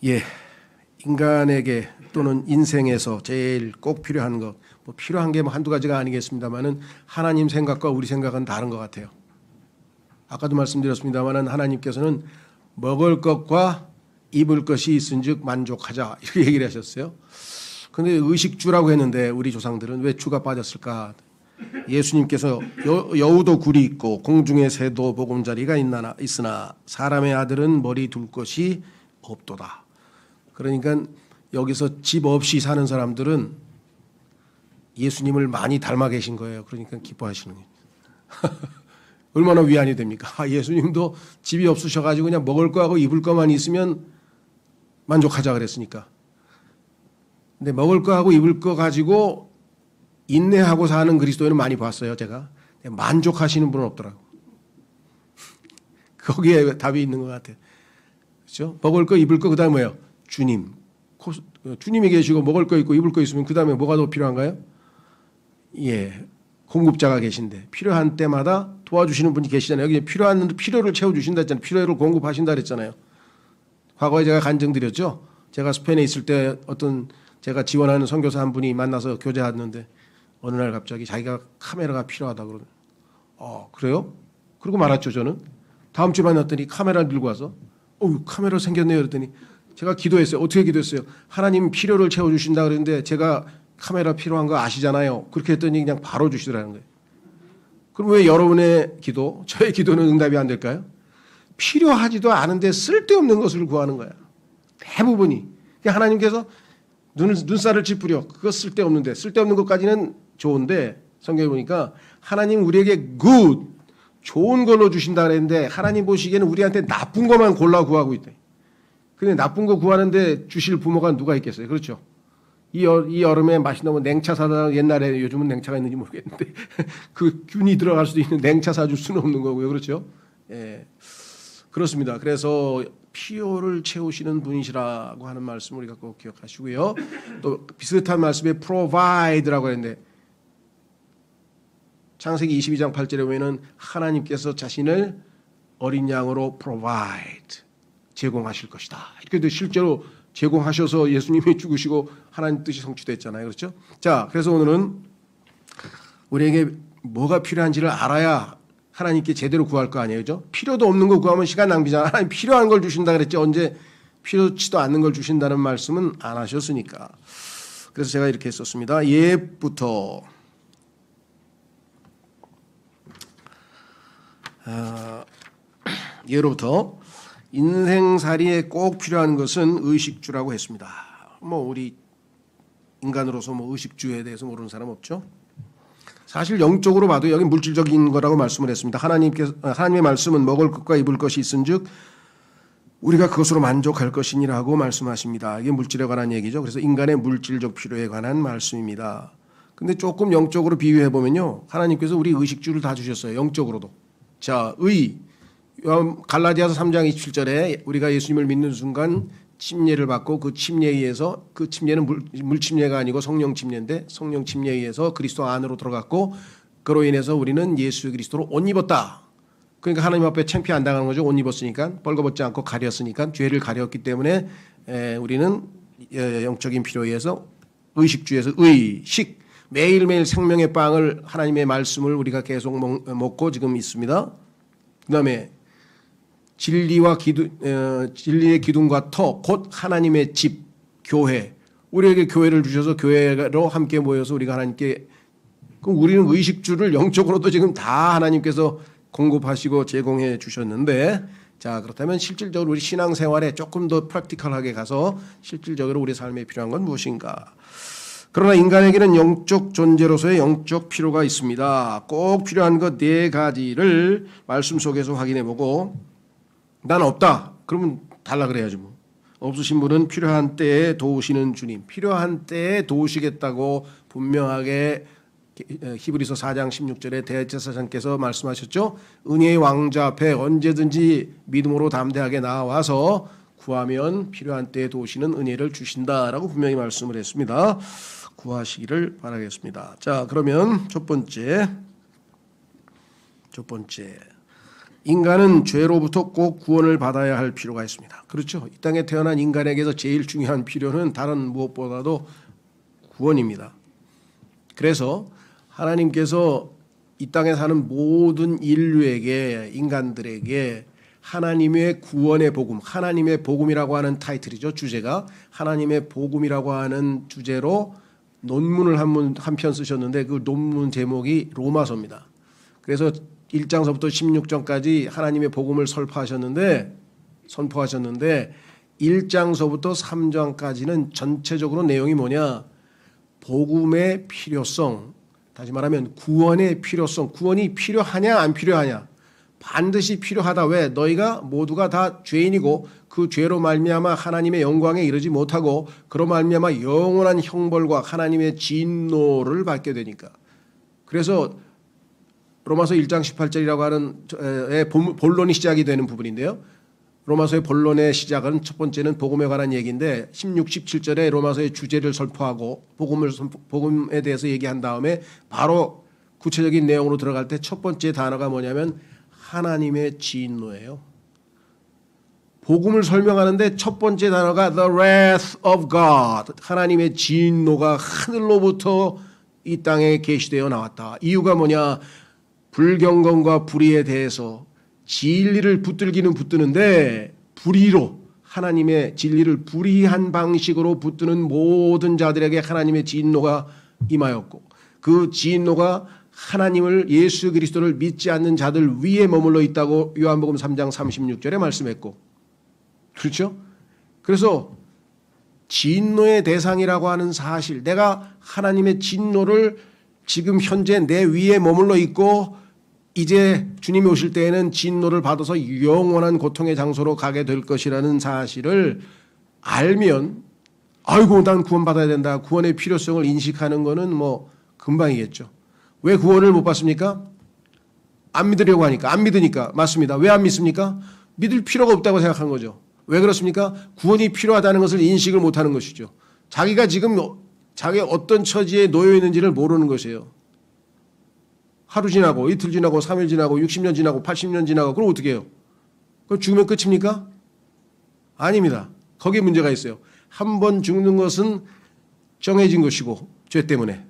예, 인간에게 또는 인생에서 제일 꼭 필요한 것, 뭐 필요한 게 뭐 한두 가지가 아니겠습니다만은 하나님 생각과 우리 생각은 다른 것 같아요. 아까도 말씀드렸습니다만은 하나님께서는 먹을 것과 입을 것이 있은즉 만족하자 이렇게 얘기를 하셨어요. 그런데 의식주라고 했는데 우리 조상들은 왜 주가 빠졌을까? 예수님께서 여우도 굴이 있고 공중의 새도 보금자리가 있으나 사람의 아들은 머리 둘 것이 없도다. 그러니까 여기서 집 없이 사는 사람들은 예수님을 많이 닮아 계신 거예요. 그러니까 기뻐하시는 거예요. 얼마나 위안이 됩니까? 예수님도 집이 없으셔가지고 그냥 먹을 거하고 입을 거만 있으면 만족하자 그랬으니까. 근데 먹을 거하고 입을 거 가지고 인내하고 사는 그리스도인은 많이 봤어요, 제가. 만족하시는 분은 없더라고. 거기에 답이 있는 것 같아요. 그렇죠? 먹을 거, 입을 거, 그 다음에 뭐예요? 주님. 주님이 계시고 먹을 거 있고 입을 거 있으면 그 다음에 뭐가 더 필요한가요? 예. 공급자가 계신데 필요한 때마다 도와주시는 분이 계시잖아요. 여기 필요한 필요를 채워주신다 했잖아요. 필요를 공급하신다 그랬잖아요. 과거에 제가 간증드렸죠. 제가 스페인에 있을 때 어떤 제가 지원하는 선교사 한 분이 만나서 교제하는데 어느 날 갑자기 자기가 카메라가 필요하다 그러더니 그래요? 그러고 말았죠. 저는 다음 주에 만났더니 카메라를 들고 와서 카메라 생겼네요 그랬더니 제가 기도했어요. 어떻게 기도했어요? 하나님 필요를 채워주신다 그랬는데 제가 카메라 필요한 거 아시잖아요. 그렇게 했더니 그냥 바로 주시더라는 거예요. 그럼 왜 여러분의 기도, 저의 기도는 응답이 안 될까요? 필요하지도 않은데 쓸데없는 것을 구하는 거야. 대부분이. 하나님께서 눈살을 찌푸려. 그거 쓸데없는데. 쓸데없는 것까지는 좋은데 성경에 보니까 하나님 우리에게 good, 좋은 걸로 주신다 그랬는데 하나님 보시기에는 우리한테 나쁜 것만 골라 구하고 있다. 근데 나쁜 거 구하는데 주실 부모가 누가 있겠어요? 그렇죠? 이 여름에 맛있는 거 냉차 사다 옛날에 요즘은 냉차가 있는지 모르겠는데 그 균이 들어갈 수도 있는 냉차 사줄 수는 없는 거고요. 그렇죠? 예. 그렇습니다. 그래서 필요를 채우시는 분이시라고 하는 말씀을 우리가 꼭 기억하시고요. 또 비슷한 말씀에 provide라고 했는데 창세기 22장 8절에 보면은 하나님께서 자신을 어린 양으로 provide 제공하실 것이다. 이렇게 실제로 제공하셔서 예수님이 죽으시고 하나님 뜻이 성취됐잖아요. 그렇죠? 자, 그래서 오늘은 우리에게 뭐가 필요한지를 알아야 하나님께 제대로 구할 거 아니에요. 그죠? 필요도 없는 거 구하면 시간 낭비잖아. 하나님 필요한 걸 주신다 그랬지. 언제 필요치도 않는 걸 주신다는 말씀은 안 하셨으니까. 그래서 제가 이렇게 했었습니다. 예부터 예로부터 인생살이에 꼭 필요한 것은 의식주라고 했습니다. 뭐 우리 인간으로서 뭐 의식주에 대해서 모르는 사람 없죠? 사실 영적으로 봐도 여기 물질적인 거라고 말씀을 했습니다. 하나님의 말씀은 먹을 것과 입을 것이 있은즉 우리가 그것으로 만족할 것이니라고 말씀하십니다. 이게 물질에 관한 얘기죠. 그래서 인간의 물질적 필요에 관한 말씀입니다. 근데 조금 영적으로 비유해 보면요, 하나님께서 우리 의식주를 다 주셨어요. 영적으로도. 자, 갈라디아서 3장 27절에 우리가 예수님을 믿는 순간 침례를 받고 그 침례에 의해서, 그 침례는 물침례가 아니고 성령 침례인데 성령 침례에 의해서 그리스도 안으로 들어갔고 그로 인해서 우리는 예수 그리스도로 옷 입었다. 그러니까 하나님 앞에 창피 안 당하는 거죠. 옷 입었으니까, 벌거벗지 않고 가렸으니까, 죄를 가렸기 때문에 우리는 영적인 필요에 의해서 의식주에서 의식, 매일매일 생명의 빵을, 하나님의 말씀을 우리가 계속 먹고 지금 있습니다. 그 다음에 진리의 기둥과 터, 곧 하나님의 집, 교회. 우리에게 교회를 주셔서 교회로 함께 모여서 우리가 하나님께, 그럼 우리는 의식주를 영적으로도 지금 다 하나님께서 공급하시고 제공해 주셨는데, 자, 그렇다면 실질적으로 우리 신앙생활에 조금 더 프랙티컬하게 가서 실질적으로 우리 삶에 필요한 건 무엇인가? 그러나 인간에게는 영적 존재로서의 영적 필요가 있습니다. 꼭 필요한 것 4가지를 말씀 속에서 확인해보고, 난 없다. 그러면 달라 그래야지 뭐. 없으신 분은 필요한 때에 도우시는 주님, 필요한 때에 도우시겠다고 분명하게 히브리서 4장 16절에 대제사장께서 말씀하셨죠. 은혜의 왕자 앞에 언제든지 믿음으로 담대하게 나와서 구하면 필요한 때에 도우시는 은혜를 주신다라고 분명히 말씀을 했습니다. 구하시기를 바라겠습니다. 자, 그러면 첫 번째 인간은 죄로부터 꼭 구원을 받아야 할 필요가 있습니다. 그렇죠. 이 땅에 태어난 인간에게서 제일 중요한 필요는 다른 무엇보다도 구원입니다. 그래서 하나님께서 이 땅에 사는 모든 인류에게, 인간들에게 하나님의 구원의 복음, 하나님의 복음이라고 하는 타이틀이죠. 주제가 하나님의 복음이라고 하는 주제로 논문을 한 편 쓰셨는데 그 논문 제목이 로마서입니다. 그래서 1장서부터 16장까지 하나님의 복음을 선포하셨는데 1장서부터 3장까지는 전체적으로 내용이 뭐냐? 복음의 필요성, 다시 말하면 구원의 필요성, 구원이 필요하냐 안 필요하냐? 반드시 필요하다. 왜? 너희가 모두가 다 죄인이고 그 죄로 말미암아 하나님의 영광에 이르지 못하고 그로 말미암아 영원한 형벌과 하나님의 진노를 받게 되니까. 그래서 로마서 1장 18절이라고 하는 본론이 시작이 되는 부분인데요. 로마서의 본론의 시작은 첫 번째는 복음에 관한 얘기인데 16, 17절에 로마서의 주제를 선포하고 복음에 대해서 얘기한 다음에 바로 구체적인 내용으로 들어갈 때 첫 번째 단어가 뭐냐면 하나님의 진노예요. 복음을 설명하는데 첫 번째 단어가 the wrath of God, 하나님의 진노가 하늘로부터 이 땅에 계시되어 나왔다. 이유가 뭐냐? 불경건과 불의에 대해서 진리를 붙들기는 붙드는데 불의로 하나님의 진리를 불의한 방식으로 붙드는 모든 자들에게 하나님의 진노가 임하였고 그 진노가 하나님을 예수 그리스도를 믿지 않는 자들 위에 머물러 있다고 요한복음 3장 36절에 말씀했고 그렇죠? 그래서 진노의 대상이라고 하는 사실, 내가 하나님의 진노를 지금 현재 내 위에 머물러 있고 이제 주님이 오실 때에는 진노를 받아서 영원한 고통의 장소로 가게 될 것이라는 사실을 알면 아이고 난 구원받아야 된다. 구원의 필요성을 인식하는 거는 뭐 금방이겠죠. 왜 구원을 못 받습니까? 안 믿으려고 하니까. 안 믿으니까. 맞습니다. 왜 안 믿습니까? 믿을 필요가 없다고 생각한 거죠. 왜 그렇습니까? 구원이 필요하다는 것을 인식을 못하는 것이죠. 자기가 지금 자기 어떤 처지에 놓여 있는지를 모르는 것이에요. 하루 지나고 이틀 지나고 3일 지나고 60년 지나고 80년 지나고 그럼 어떻게 해요? 그럼 죽으면 끝입니까? 아닙니다. 거기에 문제가 있어요. 한 번 죽는 것은 정해진 것이고 죄 때문에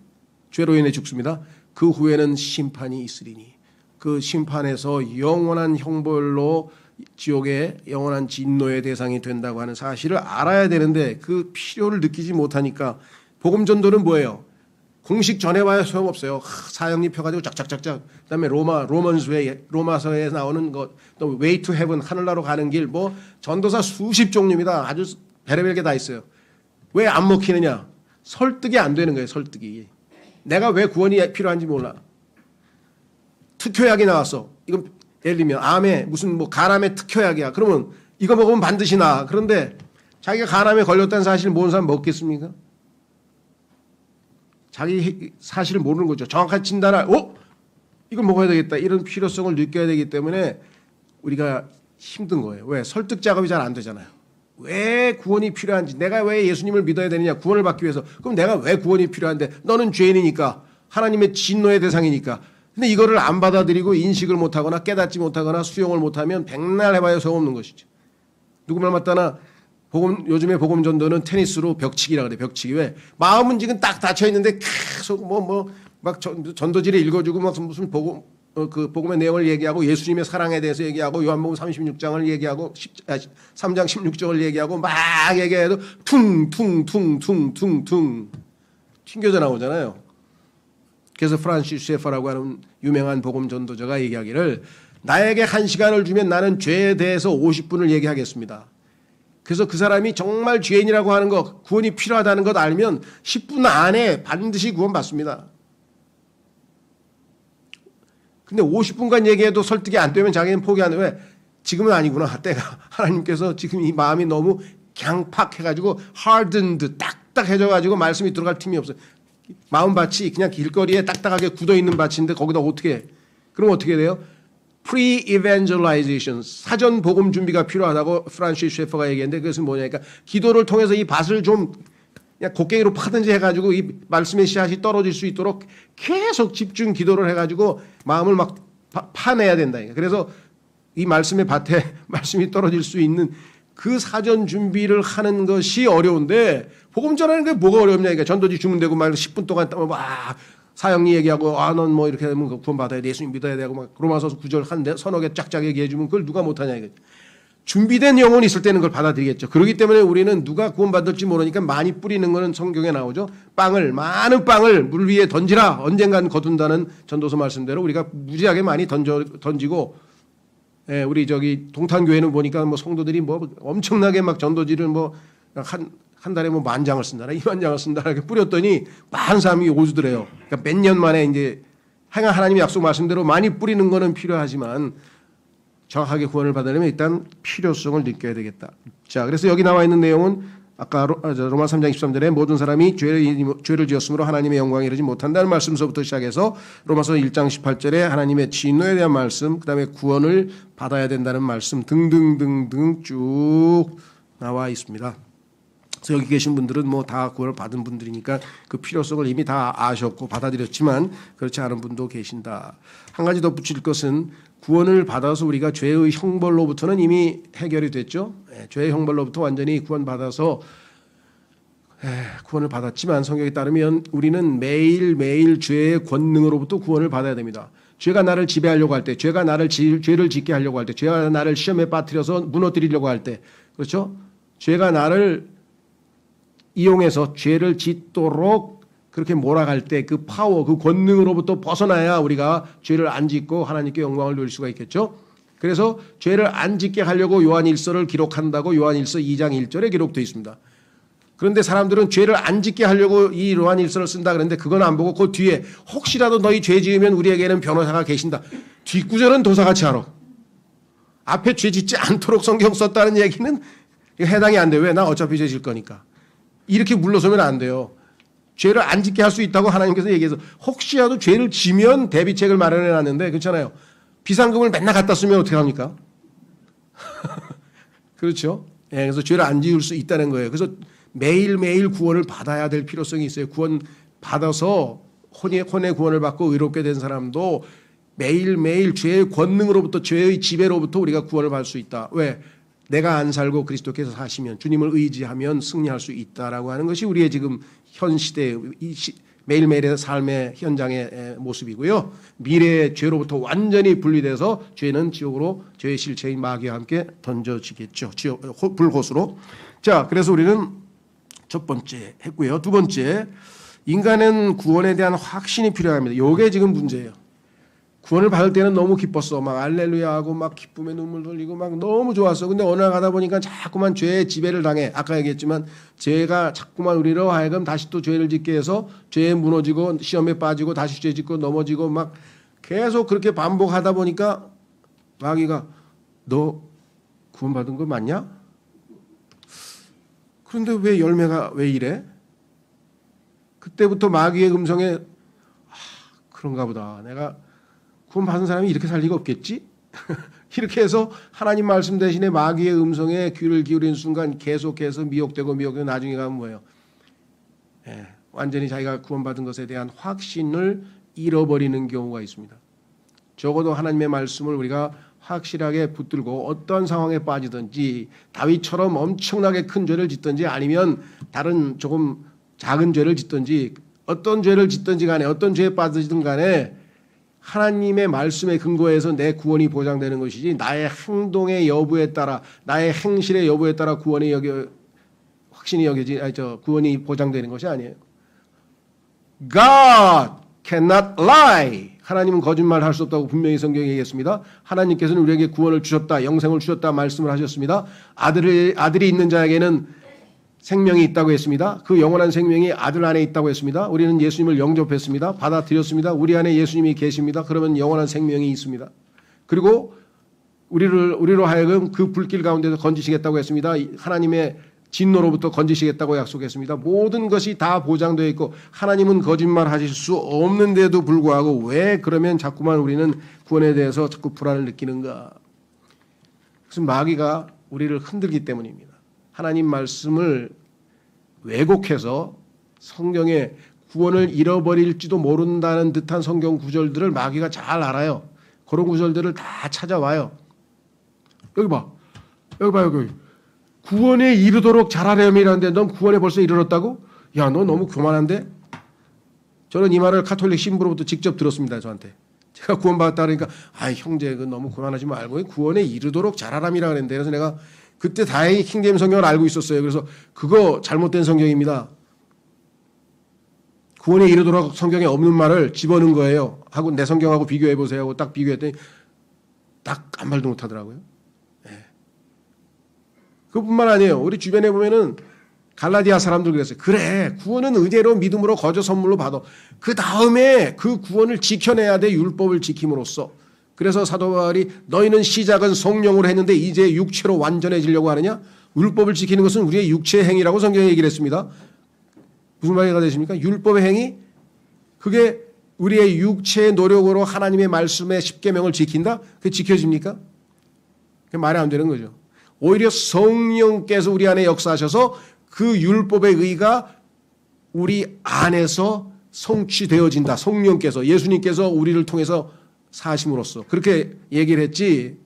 죄로 인해 죽습니다. 그 후에는 심판이 있으리니 그 심판에서 영원한 형벌로 지옥의 영원한 진노의 대상이 된다고 하는 사실을 알아야 되는데 그 필요를 느끼지 못하니까 복음 전도는 뭐예요? 공식 전해봐야 소용없어요. 사형리 펴가지고 짝짝짝짝. 그다음에 로마서에 나오는 것, 또 Way to Heaven, 하늘나라로 가는 길, 뭐 전도사 수십 종류입니다. 아주 별의별 게 다 있어요. 왜 안 먹히느냐? 설득이 안 되는 거예요. 설득이. 내가 왜 구원이 필요한지 몰라. 특효약이 나왔어. 이건 예를 들면 암에 무슨 뭐 간암에 특효약이야. 그러면 이거 먹으면 반드시 나아. 그런데 자기가 간암에 걸렸다는 사실 모르는 사람 먹겠습니까? 자기 사실을 모르는 거죠. 정확한 진단을 이걸 먹어야 되겠다. 이런 필요성을 느껴야 되기 때문에 우리가 힘든 거예요. 왜? 설득 작업이 잘 안 되잖아요. 왜 구원이 필요한지, 내가 왜 예수님을 믿어야 되느냐, 구원을 받기 위해서. 그럼 내가 왜 구원이 필요한데? 너는 죄인이니까, 하나님의 진노의 대상이니까. 근데 이거를 안 받아들이고 인식을 못하거나 깨닫지 못하거나 수용을 못하면 백날 해봐야 소용없는 것이죠. 누구 말 맞다나 요즘에 복음 전도는 테니스로 벽치기라 그래. 벽치기. 왜? 마음은 지금 딱 닫혀 있는데 계속 막 전도지를 읽어주고 막 무슨 복음의 내용을 얘기하고 예수님의 사랑에 대해서 얘기하고 요한복음 36장을 얘기하고 3장 16절을 얘기하고 막 얘기해도 퉁퉁퉁퉁퉁퉁 튕겨져 나오잖아요. 그래서 프란시스 셰퍼라고 하는 유명한 복음 전도자가 얘기하기를 나에게 1시간을 주면 나는 죄에 대해서 50분을 얘기하겠습니다. 그래서 그 사람이 정말 죄인이라고 하는 것, 구원이 필요하다는 것 알면 10분 안에 반드시 구원받습니다. 근데 50분간 얘기해도 설득이 안 되면 자기는 포기하는. 왜? 지금은 아니구나. 때가 하나님께서 지금 이 마음이 너무 강팍해가지고 hardened, 딱딱해져가지고 말씀이 들어갈 틈이 없어요. 마음밭이 그냥 길거리에 딱딱하게 굳어있는 밭인데 거기다 어떻게 해? 그럼 어떻게 돼요? pre-evangelization, 사전 복음 준비가 필요하다고 프란시스 셰퍼가 얘기했는데 그것은 뭐냐니까 기도를 통해서 이 밭을 좀 그냥 곡괭이로 파든지 해가지고 이 말씀의 씨앗이 떨어질 수 있도록 계속 집중 기도를 해가지고 마음을 막 파내야 된다. 그래서 이 말씀의 밭에 말씀이 떨어질 수 있는 그 사전 준비를 하는 것이 어려운데 복음 전하는 게 뭐가 어렵냐. 그러니까 전도지 주문되고 막 10분 동안 막 사형리 얘기하고 넌 뭐 이렇게 하면 구원 받아야 돼. 예수님 믿어야 되고 막 로마서 9절 한데 서너 개 쫙쫙 얘기해 주면 그걸 누가 못하냐 이거. 준비된 영혼이 있을 때는 그걸 받아들이겠죠. 그렇기 때문에 우리는 누가 구원받을지 모르니까 많이 뿌리는 거는 성경에 나오죠. 많은 빵을 물 위에 던지라. 언젠간 거둔다는 전도서 말씀대로 우리가 무지하게 많이 던지고, 예, 우리 저기 동탄교회는 보니까 뭐 성도들이 뭐 엄청나게 막 전도지를 뭐 한 달에 뭐 10,000장을 쓴다나 20,000장을 쓴다나 이렇게 뿌렸더니 많은 사람이 오주더래요. 그러니까 몇 년 만에 이제 하나님의 약속 말씀대로 많이 뿌리는 거는 필요하지만 정확하게 구원을 받으려면 일단 필요성을 느껴야 되겠다. 자, 그래서 여기 나와 있는 내용은 아까 로마 3장 23절에 모든 사람이 죄를 지었으므로 하나님의 영광에 이르지 못한다는 말씀서부터 시작해서 로마서 1장 18절에 하나님의 진노에 대한 말씀, 그 다음에 구원을 받아야 된다는 말씀 등등등등 쭉 나와 있습니다. 그래서 여기 계신 분들은 뭐 다 구원을 받은 분들이니까 그 필요성을 이미 다 아셨고 받아들였지만 그렇지 않은 분도 계신다. 한 가지 덧붙일 것은 구원을 받아서 우리가 죄의 형벌로부터는 이미 해결이 됐죠. 죄의 형벌로부터 완전히 구원받아서 구원을 받았지만 성경에 따르면 우리는 매일매일 죄의 권능으로부터 구원을 받아야 됩니다. 죄가 나를 지배하려고 할 때, 죄가 나를 죄를 짓게 하려고 할 때, 죄가 나를 시험에 빠뜨려서 무너뜨리려고 할 때, 그렇죠? 죄가 나를 이용해서 죄를 짓도록 그렇게 몰아갈 때 그 파워, 그 권능으로부터 벗어나야 우리가 죄를 안 짓고 하나님께 영광을 누릴 수가 있겠죠. 그래서 죄를 안 짓게 하려고 요한일서를 기록한다고 요한일서 2장 1절에 기록되어 있습니다. 그런데 사람들은 죄를 안 짓게 하려고 이 요한일서를 쓴다 그랬는데 그건 안 보고 그 뒤에 혹시라도 너희 죄 지으면 우리에게는 변호사가 계신다. 뒷구절은 도사같이 알아. 앞에 죄 짓지 않도록 성경 썼다는 얘기는 해당이 안 돼요. 왜? 나 어차피 죄 질 거니까. 이렇게 물러서면 안 돼요. 죄를 안 짓게 할 수 있다고 하나님께서 얘기해서 혹시라도 죄를 지면 대비책을 마련해 놨는데 그렇잖아요. 비상금을 맨날 갖다 쓰면 어떻게 합니까? 그렇죠. 예, 그래서 죄를 안 지을 수 있다는 거예요. 그래서 매일매일 구원을 받아야 될 필요성이 있어요. 구원 받아서 혼의 구원을 받고 의롭게 된 사람도 매일매일 죄의 권능으로부터 죄의 지배로부터 우리가 구원을 받을 수 있다. 왜? 내가 안 살고 그리스도께서 사시면 주님을 의지하면 승리할 수 있다라고 하는 것이 우리의 지금 현 시대의 매일매일의 삶의 현장의 모습이고요. 미래의 죄로부터 완전히 분리돼서 죄는 지옥으로 죄의 실체인 마귀와 함께 던져지겠죠. 불호수로. 자, 그래서 우리는 첫 번째 했고요. 두 번째, 인간은 구원에 대한 확신이 필요합니다. 이게 지금 문제예요. 구원을 받을 때는 너무 기뻤어. 막 알렐루야 하고 막 기쁨에 눈물 흘리고 막 너무 좋았어. 근데 어느 날 가다 보니까 자꾸만 죄의 지배를 당해. 아까 얘기했지만 죄가 자꾸만 우리로 하여금 다시 또 죄를 짓게 해서 죄에 무너지고 시험에 빠지고 다시 죄 짓고 넘어지고 막 계속 그렇게 반복하다 보니까 마귀가 너 구원받은 거 맞냐? 그런데 왜 열매가 왜 이래? 그때부터 마귀의 음성에 그런가 보다. 내가 구원 받은 사람이 이렇게 살 리가 없겠지? 이렇게 해서 하나님 말씀 대신에 마귀의 음성에 귀를 기울이는 순간 계속해서 미혹되고 나중에 가면 뭐예요? 예, 완전히 자기가 구원받은 것에 대한 확신을 잃어버리는 경우가 있습니다. 적어도 하나님의 말씀을 우리가 확실하게 붙들고 어떤 상황에 빠지든지 다윗처럼 엄청나게 큰 죄를 짓든지 아니면 다른 조금 작은 죄를 짓든지 어떤 죄를 짓든지 간에 어떤 죄에 빠지든 간에 하나님의 말씀에 근거해서 내 구원이 보장되는 것이지 나의 행동의 여부에 따라 나의 행실의 여부에 따라 구원이 구원이 보장되는 것이 아니에요. God cannot lie. 하나님은 거짓말할 수 없다고 분명히 성경에 얘기했습니다. 하나님께서는 우리에게 구원을 주셨다, 영생을 주셨다 말씀을 하셨습니다. 아들이 있는 자에게는 생명이 있다고 했습니다. 그 영원한 생명이 아들 안에 있다고 했습니다. 우리는 예수님을 영접했습니다. 받아들였습니다. 우리 안에 예수님이 계십니다. 그러면 영원한 생명이 있습니다. 그리고 우리로 하여금 그 불길 가운데서 건지시겠다고 했습니다. 하나님의 진노로부터 건지시겠다고 약속했습니다. 모든 것이 다 보장되어 있고 하나님은 거짓말하실 수 없는데도 불구하고 왜 그러면 자꾸만 우리는 구원에 대해서 자꾸 불안을 느끼는가? 그것은 마귀가 우리를 흔들기 때문입니다. 하나님 말씀을 왜곡해서 성경에 구원을 잃어버릴지도 모른다는 듯한 성경 구절들을 마귀가 잘 알아요. 그런 구절들을 다 찾아와요. 여기 봐. 여기 봐, 여기. 구원에 이르도록 잘하렴이라는데 넌 구원에 벌써 이르렀다고? 야, 너 너무 교만한데? 저는 이 말을 카톨릭 신부로부터 직접 들었습니다, 저한테. 제가 구원받았다 그러니까, 아이, 형제, 그 너무 교만하지 말고 구원에 이르도록 잘하람이라 그랬는데. 그래서 내가 그때 다행히 킹제임 성경을 알고 있었어요. 그래서 그거 잘못된 성경입니다. 구원에 이르도록 성경에 없는 말을 집어넣은 거예요. 하고 내 성경하고 비교해 보세요 하고 딱 비교했더니 딱 한 말도 못 하더라고요. 네. 그뿐만 아니에요. 우리 주변에 보면은 갈라디아 사람들 그랬어요. 그래, 구원은 의대로 믿음으로 거저 선물로 받아. 그 다음에 그 구원을 지켜내야 돼, 율법을 지킴으로써. 그래서 사도 바울이 너희는 시작은 성령으로 했는데 이제 육체로 완전해지려고 하느냐? 율법을 지키는 것은 우리의 육체의 행위라고 성경에 얘기를 했습니다. 무슨 말이 되십니까? 율법의 행위? 그게 우리의 육체의 노력으로 하나님의 말씀의 십계명을 지킨다? 그게 지켜집니까? 그게 말이 안 되는 거죠. 오히려 성령께서 우리 안에 역사하셔서 그 율법의 의가 우리 안에서 성취되어진다. 성령께서, 예수님께서 우리를 통해서 사심으로써 그렇게 얘기를 했지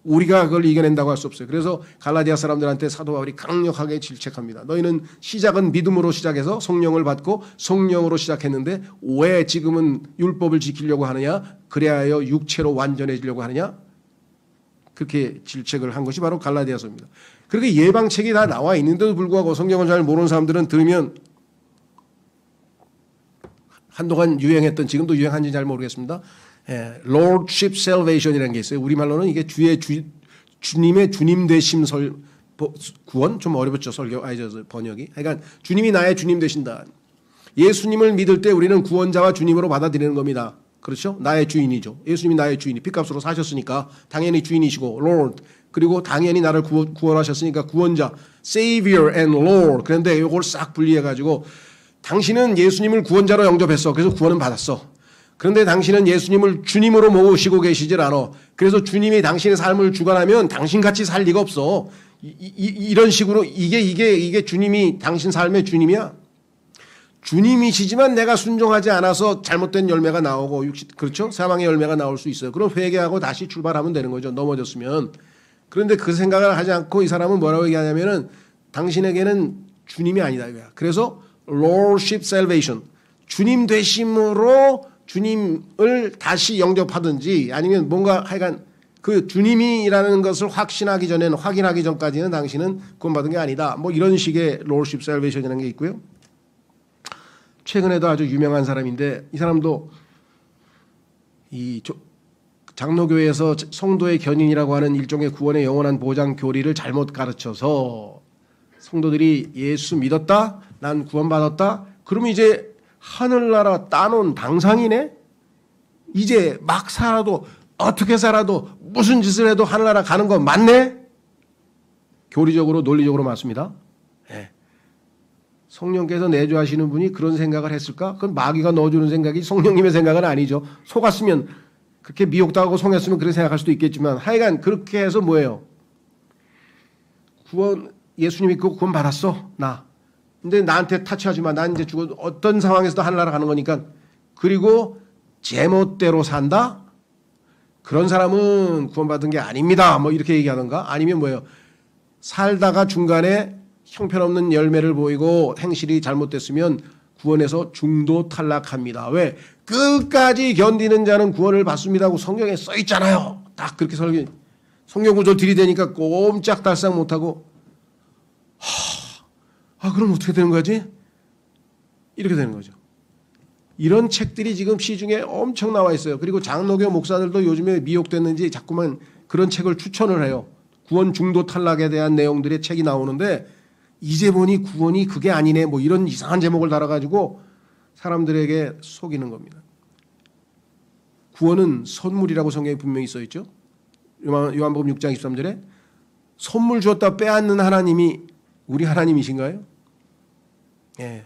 우리가 그걸 이겨낸다고 할 수 없어요. 그래서 갈라디아 사람들한테 사도 바울이 강력하게 질책합니다. 너희는 시작은 믿음으로 시작해서 성령을 받고 성령으로 시작했는데 왜 지금은 율법을 지키려고 하느냐? 그래야 하여 육체로 완전해지려고 하느냐? 그렇게 질책을 한 것이 바로 갈라디아서입니다. 그렇게 예방책이 다 나와 있는데도 불구하고 성경을 잘 모르는 사람들은 들으면 한동안 유행했던, 지금도 유행한지 잘 모르겠습니다. Lordship Salvation이라는 게 있어요. 우리말로는 이게 주님의 주님 되심 구원? 좀 어렵죠. 번역이. 그러니까 주님이 나의 주님 되신다. 예수님을 믿을 때 우리는 구원자와 주님으로 받아들이는 겁니다. 그렇죠? 나의 주인이죠. 예수님이 나의 주인이 핏값으로 사셨으니까 당연히 주인이시고 Lord. 그리고 당연히 나를 구원하셨으니까 구원자, Savior and Lord. 그런데 이걸 싹 분리해가지고 당신은 예수님을 구원자로 영접했어. 그래서 구원은 받았어. 그런데 당신은 예수님을 주님으로 모시고 계시질 않아. 그래서 주님이 당신의 삶을 주관하면 당신같이 살 리가 없어. 이런 식으로 이게 주님이 당신 삶의 주님이야. 주님이시지만 내가 순종하지 않아서 잘못된 열매가 나오고 그렇죠? 사망의 열매가 나올 수 있어요. 그럼 회개하고 다시 출발하면 되는 거죠. 넘어졌으면. 그런데 그 생각을 하지 않고 이 사람은 뭐라고 얘기하냐면은 당신에게는 주님이 아니다 이거야. 그래서 Lordship Salvation, 주님 되심으로 주님을 다시 영접하든지 아니면 뭔가 하여간 그 주님이라는 것을 확신하기 전에는, 확인하기 전까지는 당신은 구원받은 게 아니다. 뭐 이런 식의 Lordship Salvation이라는 게 있고요. 최근에도 아주 유명한 사람인데 이 사람도 이 장로교회에서 성도의 견인이라고 하는 일종의 구원의 영원한 보장 교리를 잘못 가르쳐서 성도들이 예수 믿었다, 난 구원받았다, 그러면 이제 하늘나라 따놓은 당상이네? 이제 막 살아도 어떻게 살아도 무슨 짓을 해도 하늘나라 가는 거 맞네? 교리적으로 논리적으로 맞습니다. 네. 성령께서 내주하시는 분이 그런 생각을 했을까? 그건 마귀가 넣어주는 생각이 성령님의 생각은 아니죠. 속았으면 그렇게 미혹당하고 속였으면 그렇게 생각할 수도 있겠지만 하여간 그렇게 해서 뭐예요? 구원, 예수님 믿고 구원 받았어 나. 근데 나한테 타치하지 마. 난 이제 죽어도 어떤 상황에서도 하늘나라 가는 거니까. 그리고 제멋대로 산다? 그런 사람은 구원받은 게 아닙니다. 뭐 이렇게 얘기하던가. 아니면 뭐예요? 살다가 중간에 형편없는 열매를 보이고 행실이 잘못됐으면 구원에서 중도 탈락합니다. 왜? 끝까지 견디는 자는 구원을 받습니다고 성경에 써 있잖아요. 딱 그렇게 성경 구절 들이대니까 꼼짝달싹 못하고 그럼 어떻게 되는 거지? 이렇게 되는 거죠. 이런 책들이 지금 시중에 엄청 나와 있어요. 그리고 장로교 목사들도 요즘에 미혹됐는지 자꾸만 그런 책을 추천을 해요. 구원 중도 탈락에 대한 내용들의 책이 나오는데 이제 보니 구원이 그게 아니네 뭐 이런 이상한 제목을 달아가지고 사람들에게 속이는 겁니다. 구원은 선물이라고 성경에 분명히 써 있죠. 요한복음 6장 23절에 선물 주었다 빼앗는 하나님이 우리 하나님이신가요? 예.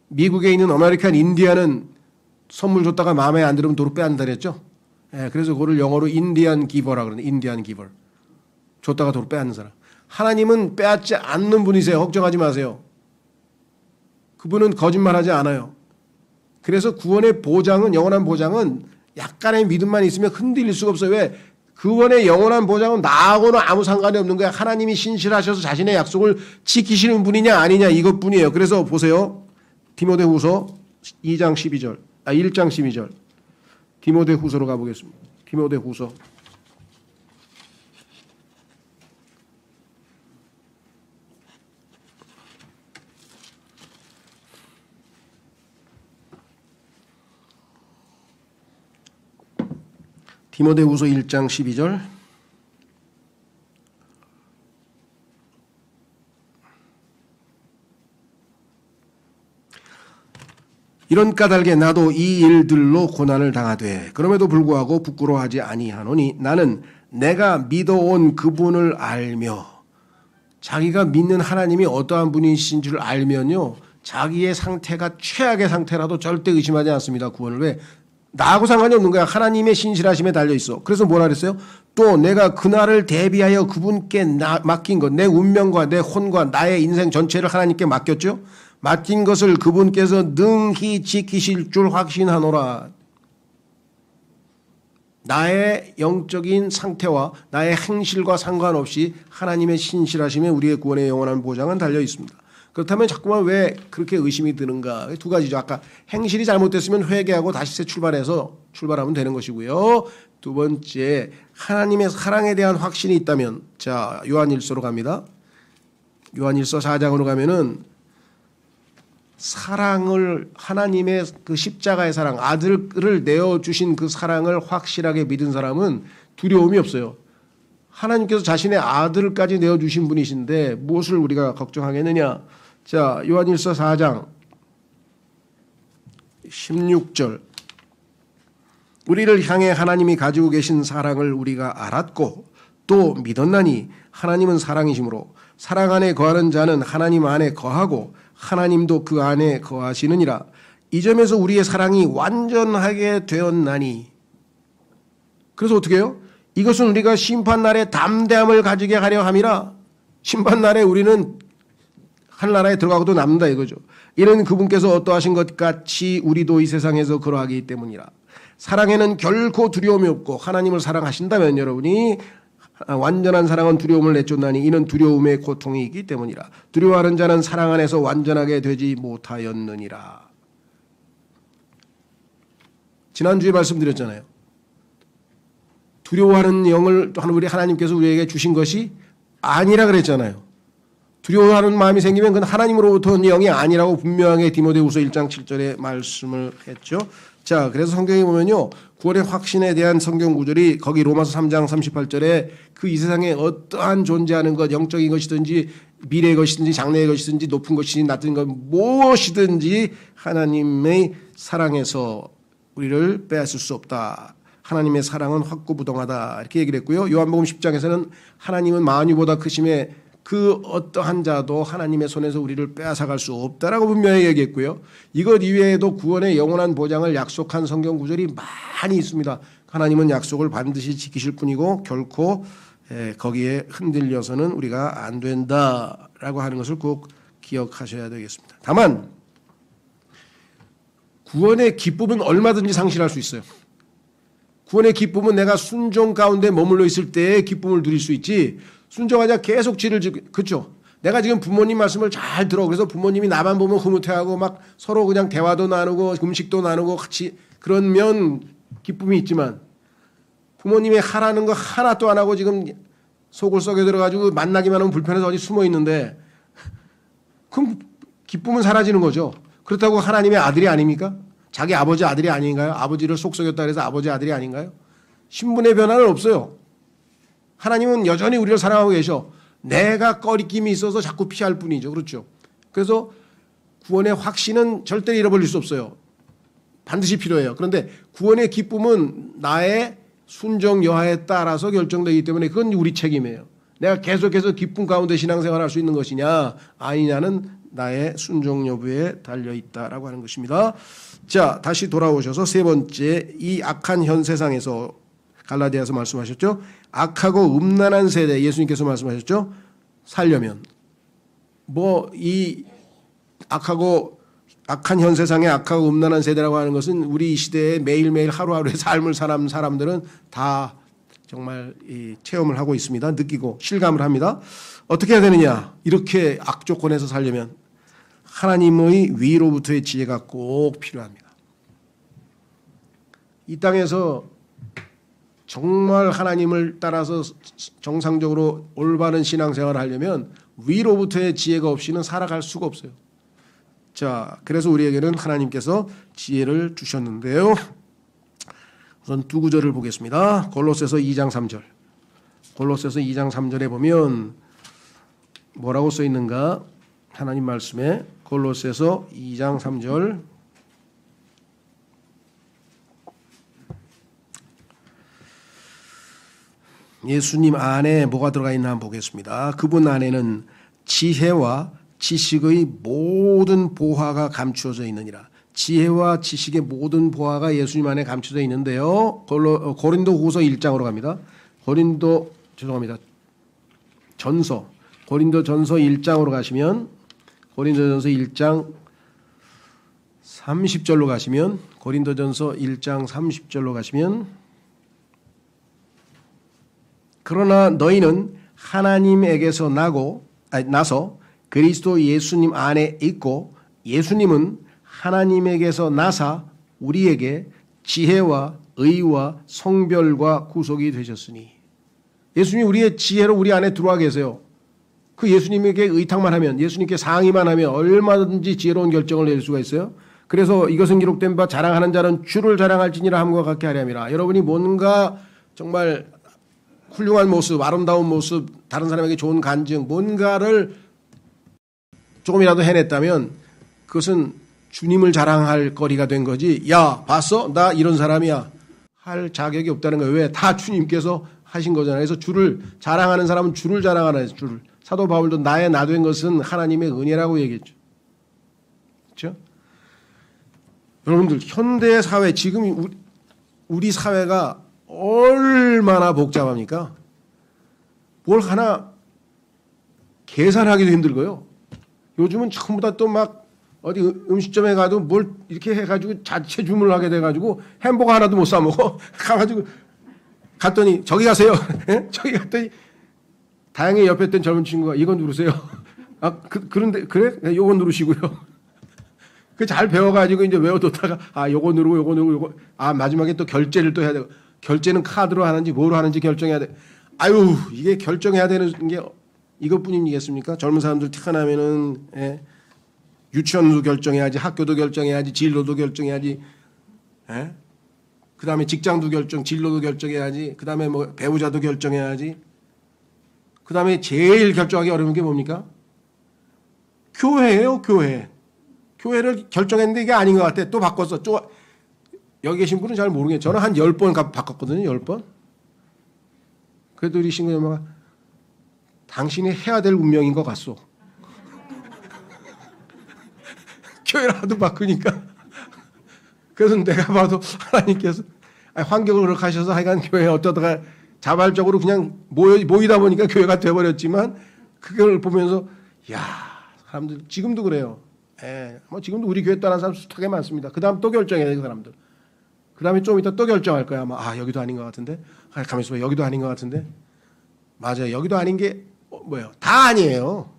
미국에 있는 아메리칸 인디아는 선물 줬다가 마음에 안 들으면 도로 빼앗는다 그랬죠. 예. 그래서 그거를 영어로 인디안 기버라고 그러는데 인디안 기버. 줬다가 도로 빼앗는 사람. 하나님은 빼앗지 않는 분이세요. 걱정하지 마세요. 그분은 거짓말하지 않아요. 그래서 구원의 보장은, 영원한 보장은 약간의 믿음만 있으면 흔들릴 수가 없어요. 왜? 구원의 영원한 보장은 나하고는 아무 상관이 없는 거야. 하나님이 신실하셔서 자신의 약속을 지키시는 분이냐 아니냐 이것뿐이에요. 그래서 보세요. 디모데후서 1장 12절. 디모데후서로 가보겠습니다. 디모데후서. 디모데후서 1장 12절. 이런 까닭에 나도 이 일들로 고난을 당하되 그럼에도 불구하고 부끄러워하지 아니하노니 나는 내가 믿어온 그분을 알며, 자기가 믿는 하나님이 어떠한 분이신 줄 알면요 자기의 상태가 최악의 상태라도 절대 의심하지 않습니다. 구원을. 왜? 나하고 상관이 없는 거야. 하나님의 신실하심에 달려있어. 그래서 뭐라 그랬어요? 또 내가 그날을 대비하여 그분께 맡긴 것, 내 운명과 내 혼과 나의 인생 전체를 하나님께 맡겼죠. 맡긴 것을 그분께서 능히 지키실 줄 확신하노라. 나의 영적인 상태와 나의 행실과 상관없이 하나님의 신실하심에 우리의 구원의 영원한 보장은 달려있습니다. 그렇다면 자꾸만 왜 그렇게 의심이 드는가? 두 가지죠. 아까 행실이 잘못됐으면 회개하고 다시 새 출발하면 되는 것이고요. 두 번째, 하나님의 사랑에 대한 확신이 있다면, 자, 요한일서로 갑니다. 요한일서 4장으로 가면은 사랑을, 하나님의 그 십자가의 사랑, 아들을 내어주신 그 사랑을 확실하게 믿은 사람은 두려움이 없어요. 하나님께서 자신의 아들까지 내어주신 분이신데 무엇을 우리가 걱정하겠느냐? 자, 요한일서 4장 16절. 우리를 향해 하나님이 가지고 계신 사랑을 우리가 알았고 또 믿었나니 하나님은 사랑이시므로 사랑 안에 거하는 자는 하나님 안에 거하고 하나님도 그 안에 거하시느니라. 이 점에서 우리의 사랑이 완전하게 되었나니. 그래서 어떻게 해요? 이것은 우리가 심판날에 담대함을 가지게 하려 함이라. 심판날에 우리는 하늘나라에 들어가고도 남는다 이거죠. 이는 그분께서 어떠하신 것 같이 우리도 이 세상에서 그러하기 때문이라. 사랑에는 결코 두려움이 없고 하나님을 사랑하신다면 여러분이 완전한 사랑은 두려움을 내쫓나니 이는 두려움의 고통이 있기 때문이라. 두려워하는 자는 사랑 안에서 완전하게 되지 못하였느니라. 지난주에 말씀드렸잖아요. 두려워하는 영을 우리 하나님께서 우리에게 주신 것이 아니라 그랬잖아요. 두려워하는 마음이 생기면 그건 하나님으로부터 온 영이 아니라고 분명하게 디모데후서 1장 7절에 말씀을 했죠. 자, 그래서 성경에 보면요, 구원의 확신에 대한 성경 구절이 거기 로마서 3장 38절에 그 이 세상에 어떠한 존재하는 것, 영적인 것이든지 미래의 것이든지 장래의 것이든지 높은 것이든지 낮은 것 무엇이든지 하나님의 사랑에서 우리를 빼앗을 수 없다. 하나님의 사랑은 확고부동하다. 이렇게 얘기를 했고요. 요한복음 10장에서는 하나님은 만유보다 크심에 그 어떠한 자도 하나님의 손에서 우리를 빼앗아갈 수 없다라고 분명히 얘기했고요. 이것 이외에도 구원의 영원한 보장을 약속한 성경 구절이 많이 있습니다. 하나님은 약속을 반드시 지키실 뿐이고 결코 거기에 흔들려서는 우리가 안 된다라고 하는 것을 꼭 기억하셔야 되겠습니다. 다만 구원의 기쁨은 얼마든지 상실할 수 있어요. 구원의 기쁨은 내가 순종 가운데 머물러 있을 때의 기쁨을 누릴 수 있지, 순종하자 계속 지를 지고, 그렇죠? 내가 지금 부모님 말씀을 잘 들어. 그래서 부모님이 나만 보면 흐뭇해하고 막 서로 그냥 대화도 나누고 음식도 나누고 같이 그러면 기쁨이 있지만, 부모님이 하라는 거 하나도 안 하고 지금 속을 썩여 들어가지고 만나기만 하면 불편해서 어디 숨어 있는데, 그럼 기쁨은 사라지는 거죠. 그렇다고 하나님의 아들이 아닙니까? 자기 아버지 아들이 아닌가요? 아버지를 속 썩였다 해서 아버지 아들이 아닌가요? 신분의 변화는 없어요. 하나님은 여전히 우리를 사랑하고 계셔. 내가 꺼리낌이 있어서 자꾸 피할 뿐이죠. 그렇죠? 그래서 구원의 확신은 절대 잃어버릴 수 없어요. 반드시 필요해요. 그런데 구원의 기쁨은 나의 순종 여하에 따라서 결정되기 때문에 그건 우리 책임이에요. 내가 계속해서 기쁨 가운데 신앙생활할 수 있는 것이냐 아니냐는 나의 순종 여부에 달려있다라고 하는 것입니다. 자, 다시 돌아오셔서 세 번째, 이 악한 현 세상에서 갈라디아서 말씀하셨죠. 악하고 음란한 세대, 예수님께서 말씀하셨죠. 살려면 이 악한 현 세상에 악하고 음란한 세대라고 하는 것은 우리 이 시대에 매일매일 하루하루의 삶을 사는 사람들은 다 정말 이 체험을 하고 있습니다. 느끼고 실감을 합니다. 어떻게 해야 되느냐? 이렇게 악조건에서 살려면 하나님의 위로부터의 지혜가 꼭 필요합니다. 이 땅에서 정말 하나님을 따라서 정상적으로 올바른 신앙생활을 하려면 위로부터의 지혜가 없이는 살아갈 수가 없어요. 자, 그래서 우리에게는 하나님께서 지혜를 주셨는데요. 우선 두 구절을 보겠습니다. 골로새서 2장 3절. 골로새서 2장 3절에 보면 뭐라고 써 있는가? 하나님 말씀에 골로새서 2장 3절. 예수님 안에 뭐가 들어가 있나 한번 보겠습니다. 그분 안에는 지혜와 지식의 모든 보화가 감추어져 있느니라. 지혜와 지식의 모든 보화가 예수님 안에 감춰져 있는데요. 고린도후서 1장으로 갑니다. 고린도전서 1장으로 가시면 고린도전서 1장 30절로 가시면 고린도전서 1장 30절로 가시면 그러나 너희는 하나님에게서 나서 그리스도 예수님 안에 있고 예수님은 하나님에게서 나사 우리에게 지혜와 의와 성별과 구속이 되셨으니 예수님이 우리의 지혜로 우리 안에 들어와 계세요. 그 예수님에게 의탁만 하면 예수님께 상의만 하면 얼마든지 지혜로운 결정을 낼 수가 있어요. 그래서 이것은 기록된 바 자랑하는 자는 주를 자랑할지니라 함과 같게 하렴이라. 여러분이 뭔가 정말 훌륭한 모습, 아름다운 모습, 다른 사람에게 좋은 간증, 뭔가를 조금이라도 해냈다면 그것은 주님을 자랑할 거리가 된 거지. 야, 봤어? 나 이런 사람이야. 할 자격이 없다는 거예요. 왜? 다 주님께서 하신 거잖아요. 그래서 주를 자랑하는 사람은 주를 자랑하는 거예요. 주를. 사도 바울도 나의 나 된 것은 하나님의 은혜라고 얘기했죠. 그렇죠? 여러분들 현대 사회 지금 우리 사회가 얼마나 복잡합니까? 뭘 하나 계산하기도 힘들고요. 요즘은 전부 다 또 막 어디 음식점에 가도 뭘 이렇게 해가지고 자체 주문을 하게 돼가지고 햄버거 하나도 못 사 먹어. 가가지고 갔더니 저기 가세요. 저기 갔더니 다행히 옆에 있던 젊은 친구가 이거 누르세요. 아 그런데 그래? 네, 요거 누르시고요. 그 잘 배워가지고 이제 외워뒀다가 아 요거 누르고 요거 누르고 요거 아 마지막에 또 결제를 또 해야 되고 결제는 카드로 하는지 뭐로 하는지 결정해야 돼. 아유 이게 결정해야 되는 게 이것뿐이겠습니까? 젊은 사람들 태어나면은 유치원도 결정해야지, 학교도 결정해야지, 진로도 결정해야지, 그 다음에 직장도 진로도 결정해야지, 그 다음에 뭐 배우자도 결정해야지, 그 다음에 제일 결정하기 어려운 게 뭡니까? 교회예요, 교회. 교회를 결정했는데 이게 아닌 것 같아. 또 바꿨어. 여기 계신 분은 잘 모르겠어요. 저는 한 10번 바꿨거든요, 10번. 그래도 우리 신부님가 당신이 해야 될 운명인 것 같소. 교회를 하도 바꾸니까. 그래서 내가 봐도 하나님께서 환경을 그렇게 하셔서 하여간 교회에 어쩌다가 자발적으로 그냥 모이다 보니까 교회가 돼버렸지만 그걸 보면서 야 사람들 지금도 그래요. 뭐 지금도 우리 교회 떠난 사람 숱하게 많습니다. 그 다음 또 결정해야 돼, 그 사람들. 그 다음에 좀 이따 또 결정할 거야. 아마 아 여기도 아닌 것 같은데. 가만히 있어봐. 여기도 아닌 것 같은데. 맞아요. 여기도 아닌 게 뭐예요? 다 아니에요.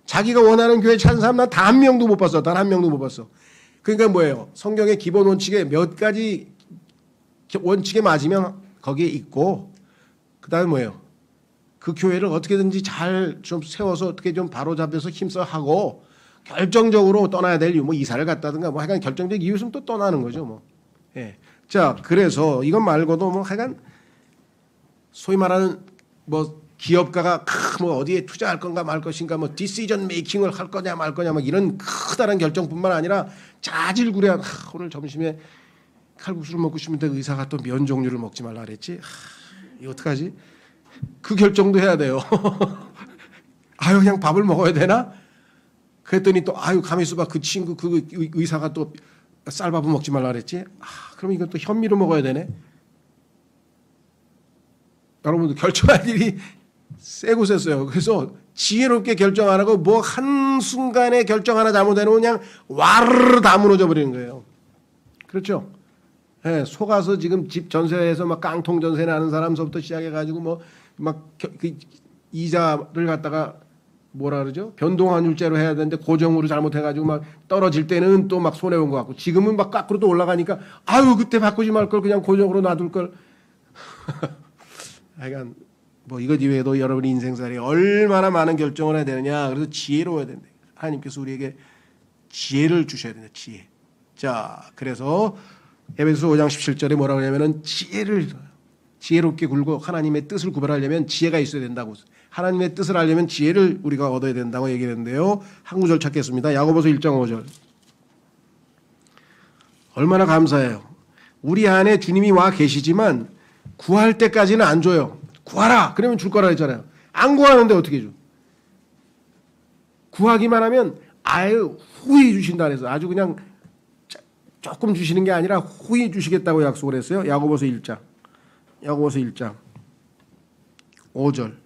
자기가 원하는 교회 찾은 사람 난 단 한 명도 못 봤어. 단 한 명도 못 봤어. 그러니까 뭐예요? 성경의 기본 원칙에 몇 가지 원칙에 맞으면 거기에 있고 그 다음에 뭐예요? 그 교회를 어떻게든지 잘 좀 세워서 어떻게 좀 바로잡아서 힘써 하고 결정적으로 떠나야 될 이유, 뭐 이사를 갔다든가 뭐 하여간 결정적 이유 있으면 또 떠나는 거죠, 뭐. 예. 자, 그래서 이것 말고도 뭐 하여간 소위 말하는 뭐 기업가가 뭐 어디에 투자할 건가 말 것인가 뭐 디시전 메이킹을 할 거냐 말 거냐 뭐 이런 커다란 결정뿐만 아니라 자질구레한 오늘 점심에 칼국수를 먹고 싶은데 의사가 또 면 종류를 먹지 말라 그랬지. 이거 어떡하지? 그 결정도 해야 돼요. 아유 그냥 밥을 먹어야 되나? 그랬더니 또 아유 가만히 있어봐 그 친구 그 의사가 또 쌀밥을 먹지 말라 그랬지. 그럼 이건 또 현미로 먹어야 되네. 여러분들 결정할 일이 세고 셌어요. 그래서 지혜롭게 결정 안 하고 뭐 한순간에 결정 하나 잘못해놓으면 그냥 와르르 다 무너져 버리는 거예요. 그렇죠? 예, 속아서 지금 집 전세에서 막 깡통 전세 나는 사람서부터 시작해가지고 뭐 막 그 이자를 갖다가 뭐라 그러죠? 변동환율제로 해야 되는데 고정으로 잘못해가지고 막 떨어질 때는 또 막 손해 본 것 같고 지금은 막 거꾸로 또 올라가니까 아유 그때 바꾸지 말 걸 그냥 고정으로 놔둘 걸. 하여간 뭐 이것 이외에도 여러분 인생살이 얼마나 많은 결정을 해야 되느냐. 그래서 지혜로워야 된다. 하나님께서 우리에게 지혜를 주셔야 된다. 지혜. 자, 그래서 에베소서 5장 17절에 뭐라고 하냐면은 지혜롭게 굴고 하나님의 뜻을 구별하려면 지혜가 있어야 된다고. 하나님의 뜻을 알려면 지혜를 우리가 얻어야 된다고 얘기했는데요. 한 구절 찾겠습니다. 야고보서 1장 5절. 얼마나 감사해요. 우리 안에 주님이 와 계시지만 구할 때까지는 안 줘요. 구하라. 그러면 줄 거라 했잖아요. 안 구하는데 어떻게 줘? 구하기만 하면 아유 후히 주신다 그래서 아주 그냥 조금 주시는 게 아니라 후히 주시겠다고 약속을 했어요. 야고보서 1장 5절.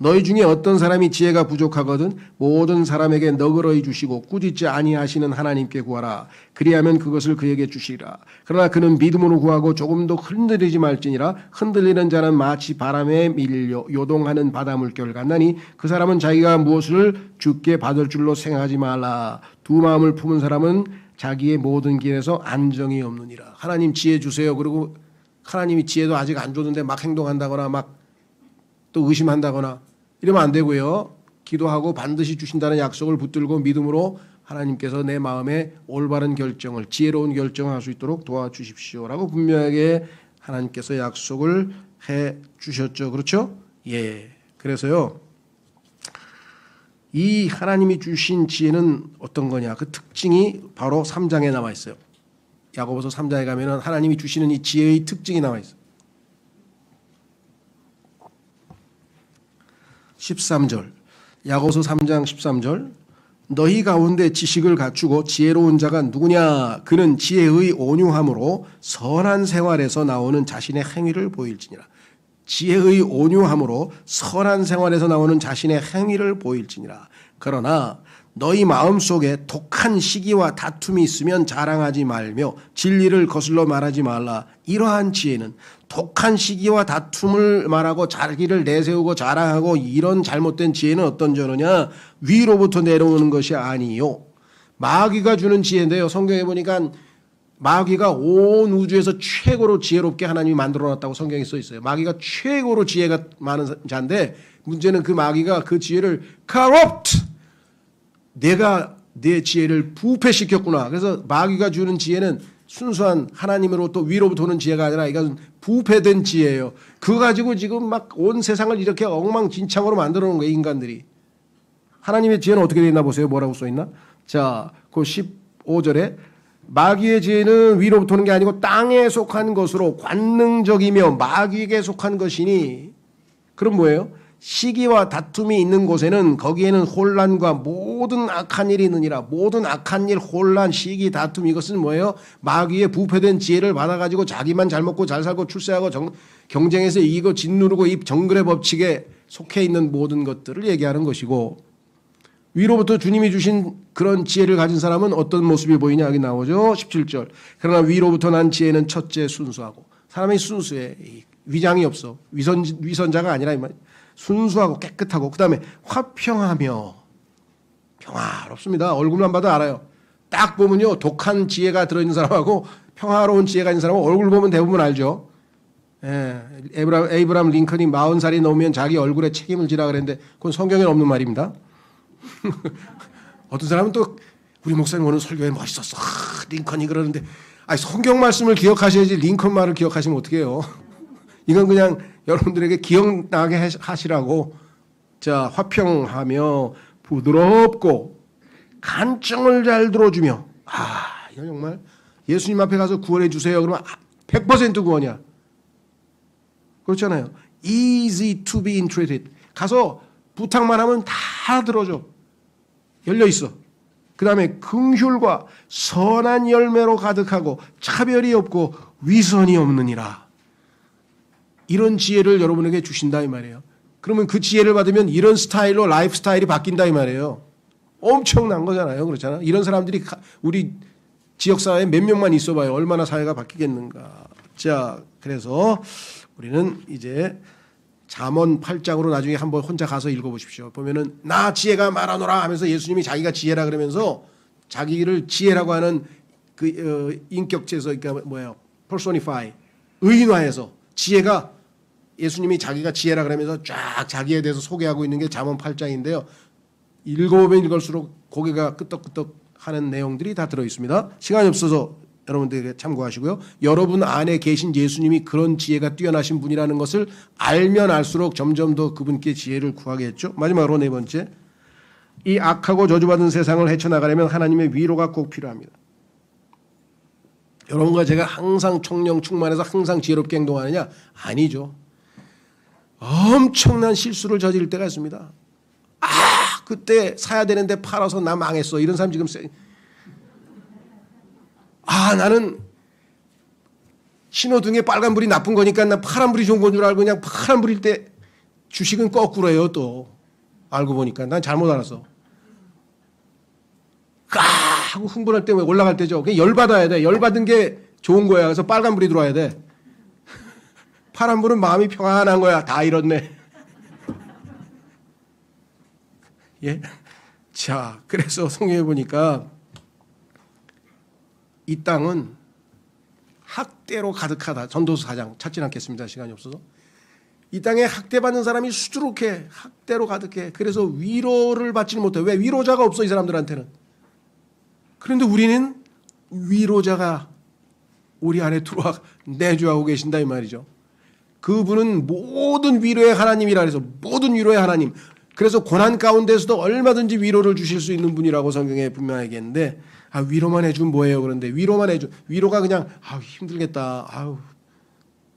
너희 중에 어떤 사람이 지혜가 부족하거든 모든 사람에게 너그러이 주시고 꾸짖지 아니하시는 하나님께 구하라. 그리하면 그것을 그에게 주시리라. 그러나 그는 믿음으로 구하고 조금도 흔들리지 말지니라. 흔들리는 자는 마치 바람에 밀려 요동하는 바닷물결 같나니 그 사람은 자기가 무엇을 주께 받을 줄로 생각하지 말라. 두 마음을 품은 사람은 자기의 모든 길에서 안정이 없느니라. 하나님 지혜 주세요. 그리고 하나님이 지혜도 아직 안 줬는데 막 행동한다거나 막 또 의심한다거나 이러면 안 되고요. 기도하고 반드시 주신다는 약속을 붙들고 믿음으로 하나님께서 내 마음에 올바른 결정을 지혜로운 결정을 할 수 있도록 도와주십시오라고 분명하게 하나님께서 약속을 해 주셨죠. 그렇죠? 예. 그래서요. 이 하나님이 주신 지혜는 어떤 거냐? 그 특징이 바로 3장에 나와 있어요. 야고보서 3장에 가면은 하나님이 주시는 이 지혜의 특징이 나와 있어요. 13절. 야고보서 3장 13절. 너희 가운데 지식을 갖추고 지혜로운 자가 누구냐? 그는 지혜의 온유함으로 선한 생활에서 나오는 자신의 행위를 보일지니라. 지혜의 온유함으로 선한 생활에서 나오는 자신의 행위를 보일지니라. 그러나 너희 마음속에 독한 시기와 다툼이 있으면 자랑하지 말며 진리를 거슬러 말하지 말라. 이러한 지혜는 독한 시기와 다툼을 말하고 자기를 내세우고 자랑하고 이런 잘못된 지혜는 어떤 저느냐? 위로부터 내려오는 것이 아니요. 마귀가 주는 지혜인데요. 성경에 보니까 마귀가 온 우주에서 최고로 지혜롭게 하나님이 만들어놨다고 성경에 써 있어요. 마귀가 최고로 지혜가 많은 자인데 문제는 그 마귀가 그 지혜를 corrupt, 내가 내 지혜를 부패시켰구나. 그래서 마귀가 주는 지혜는 순수한 하나님으로 또 위로부터 오는 지혜가 아니라 이건 부패된 지혜예요. 그거 가지고 지금 막 온 세상을 이렇게 엉망진창으로 만들어 놓은 거예요. 인간들이. 하나님의 지혜는 어떻게 되어 있나 보세요. 뭐라고 써 있나? 자, 그 15절에 마귀의 지혜는 위로부터 오는 게 아니고 땅에 속한 것으로 관능적이며 마귀에게 속한 것이니, 그럼 뭐예요? 시기와 다툼이 있는 곳에는 거기에는 혼란과 모든 악한 일이 있느니라. 모든 악한 일, 혼란, 시기, 다툼, 이것은 뭐예요? 마귀의 부패된 지혜를 받아가지고 자기만 잘 먹고 잘 살고 출세하고 경쟁에서 이기고 짓누르고 이 정글의 법칙에 속해 있는 모든 것들을 얘기하는 것이고, 위로부터 주님이 주신 그런 지혜를 가진 사람은 어떤 모습이 보이냐? 여기 나오죠. 17절. 그러나 위로부터 난 지혜는 첫째 순수하고, 사람이 순수해. 위장이 없어. 위선자가 아니라 이 말. 순수하고 깨끗하고, 그 다음에 화평하며, 평화롭습니다. 얼굴만 봐도 알아요. 딱 보면요, 독한 지혜가 들어있는 사람하고 평화로운 지혜가 있는 사람은 얼굴 보면 대부분 알죠. 예, 에이브람 링컨이 40살이 넘으면 자기 얼굴에 책임을 지라 그랬는데 그건 성경에 없는 말입니다. 어떤 사람은 또 우리 목사님 오늘 설교에 멋있었어. 링컨이 그러는데, 아니, 성경 말씀을 기억하셔야지 링컨 말을 기억하시면 어떡해요. 이건 그냥 여러분들에게 기억나게 하시라고. 자, 화평하며 부드럽고 간증을 잘 들어주며. 이건 정말 예수님 앞에 가서 구원해 주세요. 그러면 100% 구원이야. 그렇잖아요. Easy to be entreated. 가서 부탁만 하면 다 들어줘. 열려 있어. 그 다음에 긍휼과 선한 열매로 가득하고 차별이 없고 위선이 없느니라. 이런 지혜를 여러분에게 주신다 이 말이에요. 그러면 그 지혜를 받으면 이런 스타일로 라이프 스타일이 바뀐다 이 말이에요. 엄청난 거잖아요. 그렇잖아요. 이런 사람들이 우리 지역사회에 몇 명만 있어봐요. 얼마나 사회가 바뀌겠는가. 자, 그래서 우리는 이제 잠언 8장으로 나중에 한번 혼자 가서 읽어보십시오. 보면은 나 지혜가 말하노라 하면서 예수님이 자기가 지혜라 그러면서 자기를 지혜라고 하는 그 인격체에서 그러니까 뭐예요? personify 의인화해서 지혜가 예수님이 자기가 지혜라 그러면서 쫙 자기에 대해서 소개하고 있는 게 잠언 8장인데요. 읽어보면 읽을수록 고개가 끄덕끄덕 하는 내용들이 다 들어 있습니다. 시간이 없어서 여러분들에게 참고하시고요. 여러분 안에 계신 예수님이 그런 지혜가 뛰어나신 분이라는 것을 알면 알수록 점점 더 그분께 지혜를 구하겠죠. 마지막으로 네 번째, 이 악하고 저주받은 세상을 헤쳐나가려면 하나님의 위로가 꼭 필요합니다. 여러분과 제가 항상 총령 충만해서 항상 지혜롭게 행동하느냐? 아니죠. 엄청난 실수를 저지를 때가 있습니다. 그때 사야 되는데 팔아서 나 망했어. 이런 사람 지금 나는 신호등에 빨간불이 나쁜 거니까 나 파란불이 좋은 건 줄 알고 그냥 파란불일 때 주식은 거꾸로 해요. 또 알고 보니까 난 잘못 알았어. 하고 흥분할 때 올라갈 때죠. 그냥 열받아야 돼. 열받은 게 좋은 거야. 그래서 빨간불이 들어와야 돼. 파란불은 마음이 평안한 거야. 다 잃었네. 예? 자, 그래서 성경에 보니까 이 땅은 학대로 가득하다. 전도서 4장 찾진 않겠습니다. 시간이 없어서. 이 땅에 학대받는 사람이 수두룩해. 학대로 가득해. 그래서 위로를 받지는 못해. 왜? 위로자가 없어 이 사람들한테는. 그런데 우리는 위로자가 우리 안에 들어와 내주하고 계신다 이 말이죠. 그분은 모든 위로의 하나님이라 해서 모든 위로의 하나님. 그래서 고난 가운데서도 얼마든지 위로를 주실 수 있는 분이라고 성경에 분명하게 얘기했는데 위로만 해주면 뭐예요? 그런데 위로만 해주 위로가 그냥 힘들겠다.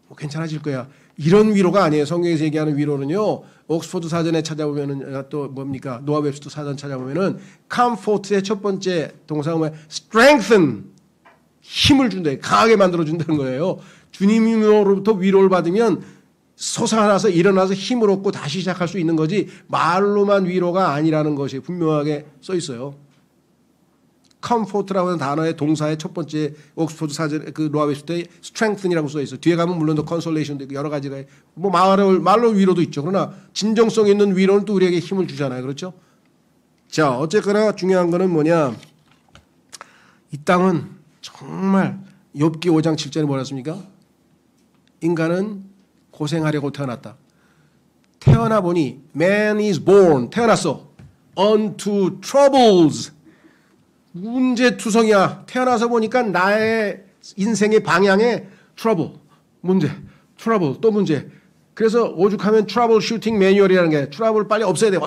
뭐 괜찮아질 거야. 이런 위로가 아니에요. 성경에서 얘기하는 위로는요. 옥스퍼드 사전에 찾아보면은 또 뭡니까? 노아 웹스터 사전 찾아보면은 comfort의 첫 번째 동사가 뭐야? strengthen 힘을 준다. 강하게 만들어 준다는 거예요. 주님으로부터 위로를 받으면 솟아나서 일어나서 힘을 얻고 다시 시작할 수 있는 거지 말로만 위로가 아니라는 것이 분명하게 써 있어요. comfort라고 하는 단어의 동사의 첫 번째 옥스퍼드 사전 그 노아 웹스터에 strengthen이라고 써 있어요. 뒤에 가면 물론 더 consolation도 있고 여러 가지가 뭐 말로 위로도 있죠. 그러나 진정성 있는 위로는 또 우리에게 힘을 주잖아요. 그렇죠? 자, 어쨌거나 중요한 거는 뭐냐? 이 땅은 정말 욥기 5장 7절에 뭐라 했습니까? 인간은 고생하려고 태어났다. 태어나 보니 man is born 태어났어. unto troubles 문제투성이야. 태어나서 보니까 나의 인생의 방향에 trouble 문제 trouble 또 문제. 그래서 오죽하면 트러블 슈팅 매뉴얼이라는 게 트러블을 빨리 없애야 돼.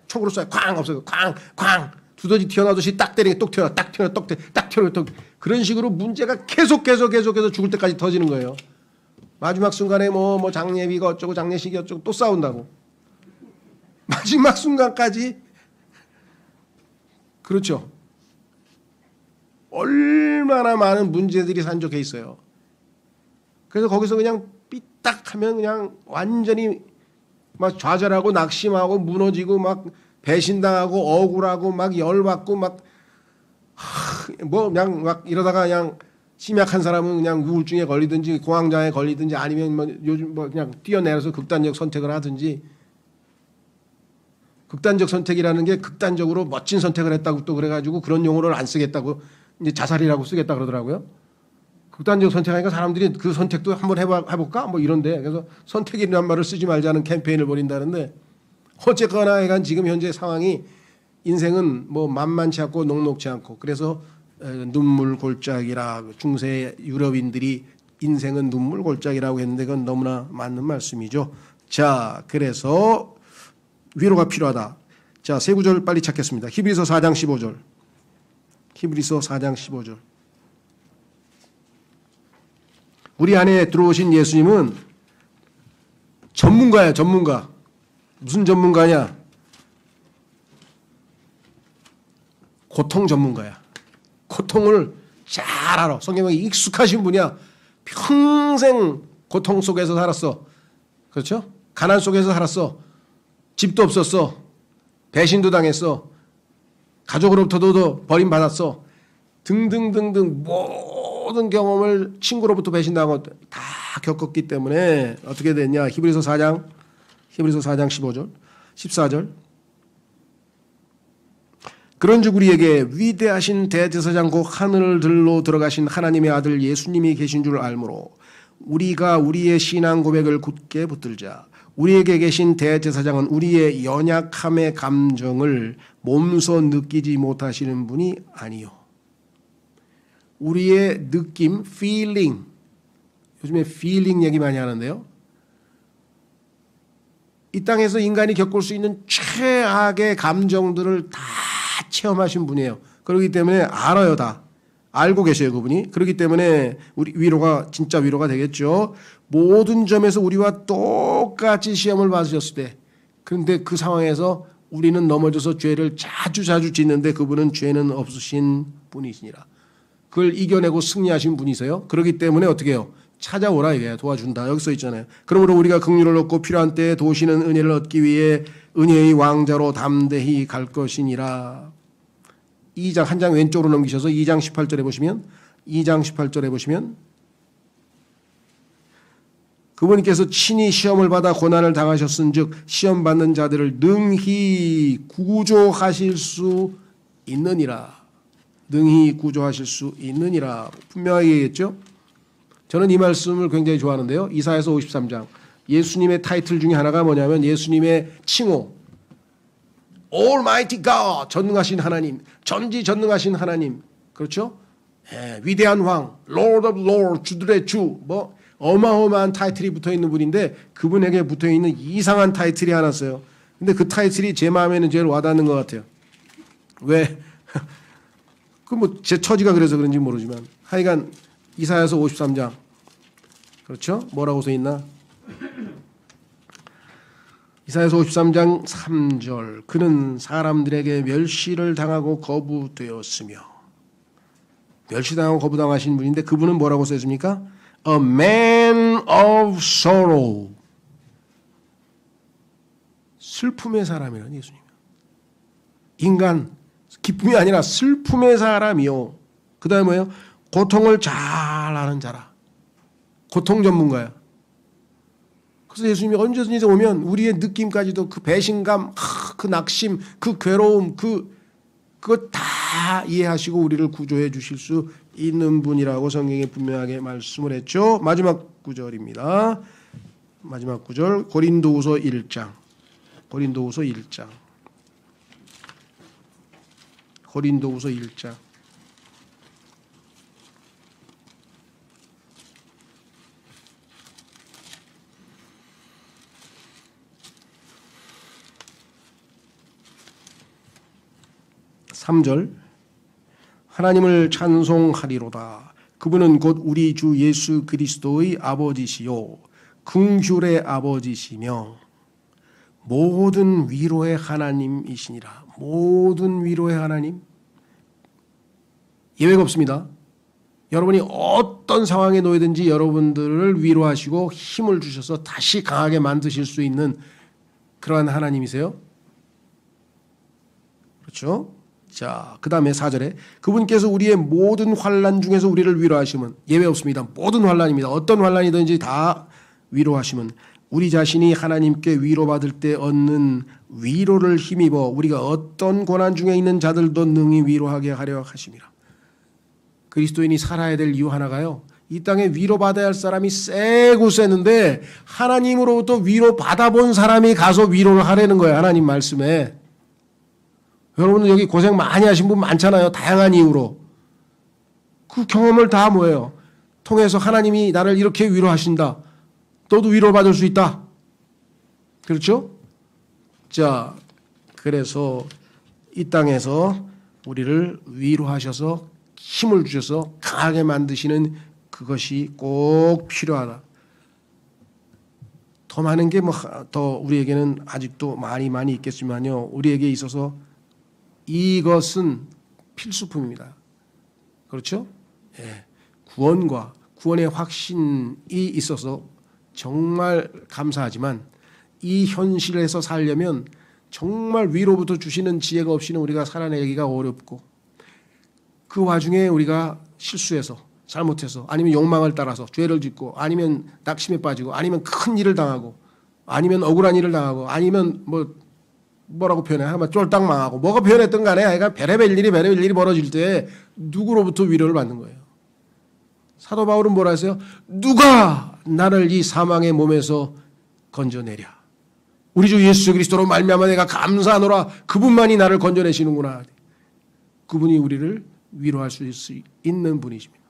촉으로 쏴요. 쾅 없애고 쾅 두더지 튀어나오듯이 딱 때리게 똑 튀어나 딱 튀어나 딱 튀어나 똑 그런 식으로 문제가 계속해서 죽을 때까지 터지는 거예요. 마지막 순간에 뭐 장례비가 어쩌고 장례식이 어쩌고 또 싸운다고. 마지막 순간까지 그렇죠. 얼마나 많은 문제들이 산적해 있어요. 그래서 거기서 그냥 삐딱하면 그냥 완전히 막 좌절하고 낙심하고 무너지고 막 배신당하고 억울하고 막 열받고 막 그냥 막 이러다가 그냥 심약한 사람은 그냥 우울증에 걸리든지 공황장애에 걸리든지 아니면 뭐 요즘 뭐 그냥 뛰어내려서 극단적 선택을 하든지. 극단적 선택이라는 게 극단적으로 멋진 선택을 했다고 또 그래가지고 그런 용어를 안 쓰겠다고 이제 자살이라고 쓰겠다 그러더라고요. 극단적 선택하니까 사람들이 그 선택도 한번 해볼까 뭐 이런데 그래서 선택이라는 말을 쓰지 말자는 캠페인을 벌인다는데 어쨌거나 약간 지금 현재 상황이 인생은 뭐 만만치 않고 녹록지 않고 그래서 눈물 골짜기라 중세 유럽인들이 인생은 눈물 골짜기라고 했는데 그건 너무나 맞는 말씀이죠. 자, 그래서 위로가 필요하다. 자, 세 구절 빨리 찾겠습니다. 히브리서 4장 15절. 히브리서 4장 15절. 우리 안에 들어오신 예수님은 전문가야, 전문가. 무슨 전문가냐? 고통 전문가야. 고통을 잘 알아. 성경에 익숙하신 분이야. 평생 고통 속에서 살았어. 그렇죠? 가난 속에서 살았어. 집도 없었어. 배신도 당했어. 가족으로부터도 버림받았어. 등등등등 모든 경험을 친구로부터 배신당하고 다 겪었기 때문에 어떻게 됐냐? 히브리서 4장 15절 14절 그런즉 우리에게 위대하신 대제사장 곧 하늘들로 들어가신 하나님의 아들 예수님이 계신 줄 알므로 우리가 우리의 신앙 고백을 굳게 붙들자. 우리에게 계신 대제사장은 우리의 연약함의 감정을 몸소 느끼지 못하시는 분이 아니요. 우리의 느낌, feeling. 요즘에 feeling 얘기 많이 하는데요. 이 땅에서 인간이 겪을 수 있는 최악의 감정들을 다 체험하신 분이에요. 그렇기 때문에 알아요, 다. 알고 계셔요, 그분이. 그렇기 때문에 우리 위로가 진짜 위로가 되겠죠. 모든 점에서 우리와 똑같이 시험을 받으셨을 때, 그런데 그 상황에서 우리는 넘어져서 죄를 자주 짓는데 그분은 죄는 없으신 분이시니라. 그걸 이겨내고 승리하신 분이세요. 그렇기 때문에 어떻게 해요? 찾아오라 이게 도와준다. 여기 써 있잖아요. 그러므로 우리가 긍휼을 얻고 필요한 때에 도우시는 은혜를 얻기 위해 은혜의 왕자로 담대히 갈 것이니라. 2장 한 장 왼쪽으로 넘기셔서 2장 18절에 보시면 그분께서 친히 시험을 받아 고난을 당하셨은즉 시험 받는 자들을 능히 구조하실 수 있느니라. 능히 구조하실 수 있느니라. 분명하게 얘기했죠. 저는 이 말씀을 굉장히 좋아하는데요. 이사야서 53장 예수님의 타이틀 중에 하나가 뭐냐면 예수님의 칭호 Almighty God 전능하신 하나님, 전지전능하신 하나님, 그렇죠? 위대한 왕, Lord of Lords, 주들의 주, 뭐 어마어마한 타이틀이 붙어 있는 분인데 그분에게 붙어 있는 이상한 타이틀이 하나 있어요. 근데 그 타이틀이 제 마음에는 제일 와닿는 것 같아요. 왜? 그 뭐 제 처지가 그래서 그런지 모르지만 하여간 이사야서 53장 그렇죠? 뭐라고 써 있나? 이사야서 53장 3절 그는 사람들에게 멸시를 당하고 거부되었으며 멸시당하고 거부당하신 분인데 그분은 뭐라고 써 있습니까? A man of sorrow 슬픔의 사람이라는 예수님. 인간 기쁨이 아니라 슬픔의 사람이요. 그 다음에 뭐예요? 고통을 잘 아는 자라. 고통 전문가야. 그래서 예수님이 언제든지 오면 우리의 느낌까지도 그 배신감, 그 낙심, 그 괴로움, 그거 다 이해하시고 우리를 구조해 주실 수 있는 분이라고 성경에 분명하게 말씀을 했죠. 마지막 구절입니다. 마지막 구절 고린도후서 1장. 고린도후서 1장. 3절 하나님을 찬송하리로다. 그분은 곧 우리 주 예수 그리스도의 아버지시요 긍휼의 아버지시며 모든 위로의 하나님이시니라. 모든 위로의 하나님 예외가 없습니다. 여러분이 어떤 상황에 놓이든지 여러분들을 위로하시고 힘을 주셔서 다시 강하게 만드실 수 있는 그러한 하나님이세요. 그렇죠? 자, 그 다음에 4절에 그분께서 우리의 모든 환난 중에서 우리를 위로하시면 예외 없습니다. 모든 환난입니다. 어떤 환난이든지 다 위로하시면 우리 자신이 하나님께 위로받을 때 얻는 위로를 힘입어 우리가 어떤 고난 중에 있는 자들도 능히 위로하게 하려 하심이라. 그리스도인이 살아야 될 이유 하나가요. 이 땅에 위로받아야 할 사람이 세고 세는데 하나님으로부터 위로받아본 사람이 가서 위로를 하라는 거예요. 하나님 말씀에. 여러분들 여기 고생 많이 하신 분 많잖아요. 다양한 이유로. 그 경험을 다 뭐예요? 통해서 하나님이 나를 이렇게 위로하신다. 너도 위로받을 수 있다. 그렇죠? 자, 그래서 이 땅에서 우리를 위로하셔서 힘을 주셔서 강하게 만드시는 그것이 꼭 필요하다. 더 많은 게 뭐 더 우리에게는 아직도 많이 있겠지만요. 우리에게 있어서 이것은 필수품입니다. 그렇죠? 예. 구원과 구원의 확신이 있어서 정말 감사하지만 이 현실에서 살려면 정말 위로부터 주시는 지혜가 없이는 우리가 살아내기가 어렵고 그 와중에 우리가 실수해서 잘못해서 아니면 욕망을 따라서 죄를 짓고 아니면 낙심에 빠지고 아니면 큰 일을 당하고 아니면 억울한 일을 당하고 아니면 뭐라고 표현해? 한번 쫄딱 망하고 뭐가 표현했던 간에 아이가 별의별 일이 벌어질 때 누구로부터 위로를 받는 거예요. 사도 바울은 뭐라 했어요? 누가 나를 이 사망의 몸에서 건져내랴. 우리 주 예수 그리스도로 말미암아 내가 감사하노라. 그분만이 나를 건져내시는구나. 그분이 우리를 위로할 수 있는 분이십니다.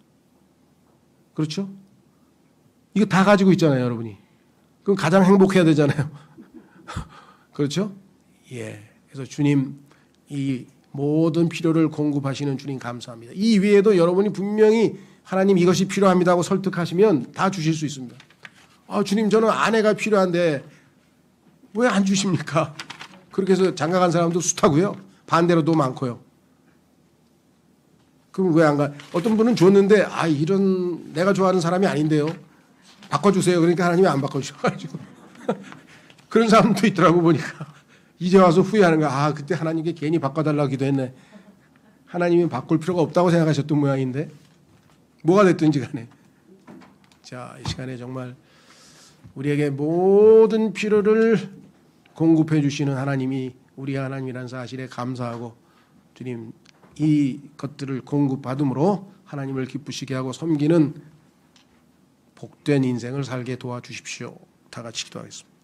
그렇죠? 이거 다 가지고 있잖아요, 여러분이. 그럼 가장 행복해야 되잖아요. 그렇죠? 예. 그래서 주님, 이 모든 필요를 공급하시는 주님 감사합니다. 이 위에도 여러분이 분명히 하나님 이것이 필요합니다 하고 설득하시면 다 주실 수 있습니다. 주님, 저는 아내가 필요한데 왜 안 주십니까? 그렇게 해서 장가간 사람도 숱하고요. 반대로도 많고요. 그럼 왜 안 가? 어떤 분은 줬는데 이런 내가 좋아하는 사람이 아닌데요. 바꿔주세요. 그러니까 하나님이 안 바꿔주셔가지고 그런 사람도 있더라고 보니까 이제 와서 후회하는 거야. 그때 하나님께 괜히 바꿔달라고 기도했네. 하나님이 바꿀 필요가 없다고 생각하셨던 모양인데 뭐가 됐든지 간에. 자, 이 시간에 정말 우리에게 모든 필요를 공급해 주시는 하나님이 우리 하나님이라는 사실에 감사하고 주님 이 것들을 공급받음으로 하나님을 기쁘시게 하고 섬기는 복된 인생을 살게 도와주십시오. 다 같이 기도하겠습니다.